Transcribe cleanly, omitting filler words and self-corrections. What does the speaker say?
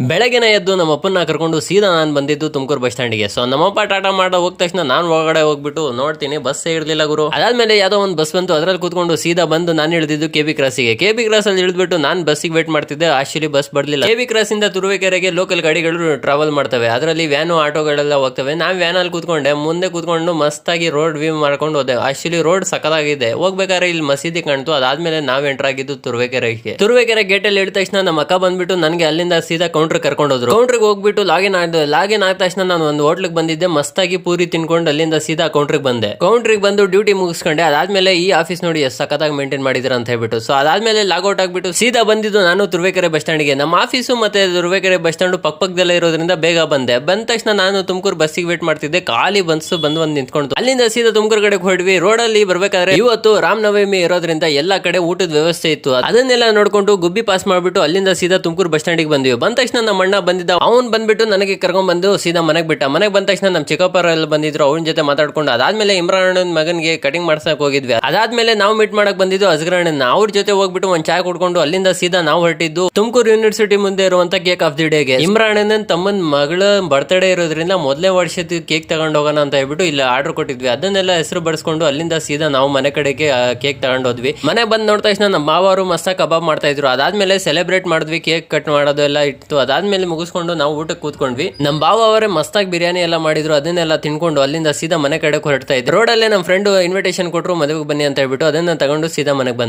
ಬೆಳಗ್ಗೆನೆ ಎದ್ದು ನಮ್ಮ ಅಪ್ಪನ ಕರ್ಕೊಂಡು ಸೀದಾ ನಾನು ಬಂದಿದ್ದು ತುಮಕೂರು ಬಸ್ ಸ್ಟ್ಯಾಂಡಿಗೆ. ಸೊ ನಮ್ಮಪ್ಪ ಟಾಟಾ ಮಾಡೋ ಹೋದ ತಕ್ಷಣ ನಾನು ಒಳಗಡೆ ಹೋಗ್ಬಿಟ್ಟು ನೋಡ್ತೀನಿ, ಬಸ್ ಇರ್ಲಿಲ್ಲ ಗುರು. ಅದಾದ್ಮೇಲೆ ಯಾವ್ದೋ ಒಂದು ಬಸ್ ಬಂತು, ಅದ್ರಲ್ಲಿ ಕೂತ್ಕೊಂಡು ಸೀದಾ ಬಂದು ನಾನು ಇಳಿದಿದ್ದು ಕೆಬಿ ಕ್ರಾಸಿಗೆ. ಕೆಬಿ ಕ್ರಾಸ್ ಅಲ್ಲಿ ಇಳಿದ್ಬಿಟ್ಟು ನಾನು ಬಸ್ಸಿಗೆ ವೇಟ್ ಮಾಡ್ತಿದ್ದೆ. ಆಕ್ಚುಲಿ ಬಸ್ ಬರ್ಲಿಲ್ಲ. ಕೆಬಿ ಕ್ರಾಸ್ ಇಂದ ತುರುವೇಕೆರೆಗೆ ಲೋಕಲ್ ಗಾಡಿಗಳು ಟ್ರಾವೆಲ್ ಮಾಡ್ತವೆ, ಅದರಲ್ಲಿ ವ್ಯಾನು ಆಟೋಗಳೆಲ್ಲ ಹೋಗ್ತವೆ. ನಾನು ವ್ಯಾನ್ ಅಲ್ಲಿ ಕೂತ್ಕೊಂಡೆ, ಮುಂದೆ ಕೂತ್ಕೊಂಡು ಮಸ್ತಾಗಿ ರೋಡ್ ವ್ಯೂ ಮಾಡ್ಕೊಂಡು ಹೋದೆ. ಆಕ್ಚುಲಿ ರೋಡ್ ಸಕ್ಕದಾಗಿದೆ. ಹೋಗ್ಬೇಕಾದ್ರೆ ಇಲ್ಲಿ ಮಸೀದಿ ಕಾಣ್ತು. ಅದಾದ್ಮೇಲೆ ನಾವ್ ಎಂಟರ್ ಆಗಿದ್ದು ತುರುವೇಕೆರೆಗೆ. ತುರುವೇಕೆರೆ ಗೇಟ್ ಅಲ್ಲಿ ಇಳಿದ ತಕ್ಷಣ ನಮ್ಮ ಅಕ್ಕ ಬಂದ್ಬಿಟ್ಟು ನನಗೆ ಅಲ್ಲಿಂದ ಸೀದಾ ಕೌಂಟರ್ ಕರ್ಕೊಂಡು ಹೋದ್ರು. ಕೌಂಟರ್ಗೆ ಹೋಗ್ಬಿಟ್ಟು ಲಾಗಿನ್ ಆದ ತಕ್ಷಣ ನಾನು ಒಂದು ಹೋಟ್ಲಿಗೆ ಬಂದಿದ್ದೆ. ಮಸ್ತಾಗಿ ಪೂರಿ ತಿನ್ಕೊಂಡು ಅಲ್ಲಿಂದ ಸೀದಾ ಕೌಂಟರ್ಗೆ ಬಂದೆ. ಕೌಂಟರ್ಗೆ ಬಂದು ಡ್ಯೂಟಿ ಮುಗಿಸ್ಕೊಂಡೆ. ಅದಾದ್ಮೇಲೆ ಈ ಆಫೀಸ್ ನೋಡಿ ಎಷ್ಟು ಸಖತ್ತಾಗಿ ಮೇಂಟೈನ್ ಮಾಡಿದ್ರ ಅಂತ ಹೇಳ್ಬಿಟ್ಟು, ಸೊ ಅದಾದ್ಮೇಲೆ ಲಾಗೌಟ್ ಆಗ್ಬಿಟ್ಟು ಸೀದಾ ಬಂದಿದ್ದು ನಾನು ತುರುವೇಕೆರೆ ಬಸ್ ಸ್ಟ್ಯಾಂಡ್ಗೆ. ನಮ್ಮ ಆಫೀಸು ಮತ್ತೆ ತುರುವೇಕೆರೆ ಬಸ್ ಸ್ಟ್ಯಾಂಡ್ ಪಕ್ಕದಲ್ಲೇ ಇರೋದ್ರಿಂದ ಬೇಗ ಬಂದೆ. ಬಂದ ತಕ್ಷಣ ನಾನು ತುಮಕೂರು ಬಸ್ಸಿಗೆ ವೇಟ್ ಮಾಡ್ತಿದ್ದೆ. ಖಾಲಿ ಬಸ್ ಬಂದು ನಿಂತ್ಕೊಂಡು ಅಲ್ಲಿಂದ ಸೀದಾ ತುಮಕೂರು ಕಡೆ ಹೊರಡ್ವಿ. ರೋಡ್ ಅಲ್ಲಿ ಬರ್ಬೇಕಾದ್ರೆ ಇವತ್ತು ರಾಮನವಮಿ ಇರೋದ್ರಿಂದ ಎಲ್ಲಾ ಕಡೆ ಊಟದ ವ್ಯವಸ್ಥೆ ಇತ್ತು. ಅದನ್ನೆಲ್ಲ ನೋಡ್ಕೊಂಡು ಗುಬ್ಬಿ ಪಾಸ್ ಮಾಡ್ಬಿಟ್ಟು ಅಲ್ಲಿಂದ ಸೀದಾ ತುಮಕೂರು ಬಸ್ ಸ್ಟ್ಯಾಂಡಿಗೆ ಬಂದ್ವಿ. ಬಂದ ತಕ್ಷಣ ನಮ್ಮ ಅಣ್ಣ ಬಂದಿದ್ದ. ಅವ್ನ್ ಬಂದ್ಬಿಟ್ಟು ನನಗೆ ಕರ್ಕೊಂಡ್ ಬಂದು ಸೀದಾ ಮನೆಗೆ ಬಿಟ್ಟ. ಮನೆಗೆ ಬಂದ ತಕ್ಷಣ ನಮ್ಮ ಚಿಕ್ಕಪ್ಪರ ಎಲ್ಲ ಬಂದಿದ್ರು, ಅವ್ನ ಜೊತೆ ಮಾತಾಡ್ಕೊಂಡು ಅದಾದ್ಮೇಲೆ ಇಮ್ರಾನ್ ಮಗನ್ಗೆ ಕಟಿಂಗ್ ಮಾಡ್ಸಕ್ ಹೋಗಿದ್ವಿ. ಅದಾದ್ಮೇಲೆ ನಾವು ಮೀಟ್ ಮಾಡಕ್ ಬಂದಿದ್ದು ಅಸ್ಗರಣ್ಣ. ಅವ್ರ ಜೊತೆ ಹೋಗ್ಬಿಟ್ಟು ಒಂದ್ ಚಾಯ್ ಕುಡ್ಕೊಂಡು ಅಲ್ಲಿಂದ ಸೀದಾ ನಾವು ಹೊರಟಿದ್ದು ತುಮಕೂರು ಯೂನಿವರ್ಸಿಟಿ ಮುಂದೆ ಇರುವಂತ ಕೇಕ್ ಆಫ್ ದಿ ಡೇಗೆ. ಇಮ್ರಾನ್ ತಮ್ಮನ್ ಮಗಳ ಬರ್ತ್ಡೇ ಇರೋದ್ರಿಂದ ಮೊದಲೇ ವರ್ಷದ ಕೇಕ್ ತಗೊಂಡ್ ಹೋಗೋಣ ಅಂತ ಹೇಳ್ಬಿಟ್ಟು ಇಲ್ಲಿ ಆರ್ಡರ್ ಕೊಟ್ಟಿದ್ವಿ. ಅದನ್ನೆಲ್ಲ ಹೆಸರು ಬಡಿಸ್ಕೊಂಡು ಅಲ್ಲಿಂದ ಸೀದಾ ನಾವು ಮನೆ ಕಡೆಗೆ ಕೇಕ್ ತಗೊಂಡ್ ಹೋದ್ವಿ. ಮನೆ ಬಂದ್ ನೋಡಿದ ತಕ್ಷಣ ನಮ್ಮ ಮಾವರು ಮಸ್ತ ಕಬಾಬ್ ಮಾಡ್ತಾ ಇದ್ರು. ಅದಾದ್ಮೇಲೆ ಸೆಲೆಬ್ರೇಟ್ ಮಾಡಿದ್ವಿ, ಕೇಕ್ ಕಟ್ ಮಾಡೋದು ಎಲ್ಲ ಇತ್ತು. ಅದಾದ್ಮೇಲೆ ಮುಗಿಸ್ಕೊಂಡು ನಾವು ಊಟಕ್ಕೆ ಕೂತ್ಕೊಂಡ್ವಿ. ನಮ್ಮ ಬಾವ ಅವರೇ ಮಸ್ತಾಗಿ ಬಿರಿಯಾನಿ ಎಲ್ಲ ಮಾಡಿದ್ರು. ಅದನ್ನೆಲ್ಲ ತಿನ್ಕೊಂಡು ಅಲ್ಲಿಂದ ಸೀದಾ ಮನೆ ಕಡೆ ಹೊರಡ್ತಾ ಇದ್ರು. ರೋಡಲ್ಲೇ ನಮ್ಮ ಫ್ರೆಂಡ್ ಇನ್ವಿಟೇಷನ್ ಕೊಟ್ಟರು, ಮದುವೆಗೆ ಬನ್ನಿ ಅಂತ ಹೇಳ್ಬಿಟ್ಟು ಅದನ್ನ ತಗೊಂಡು ಸೀದಾ ಮನೆಗೆ ಬಂದೆ.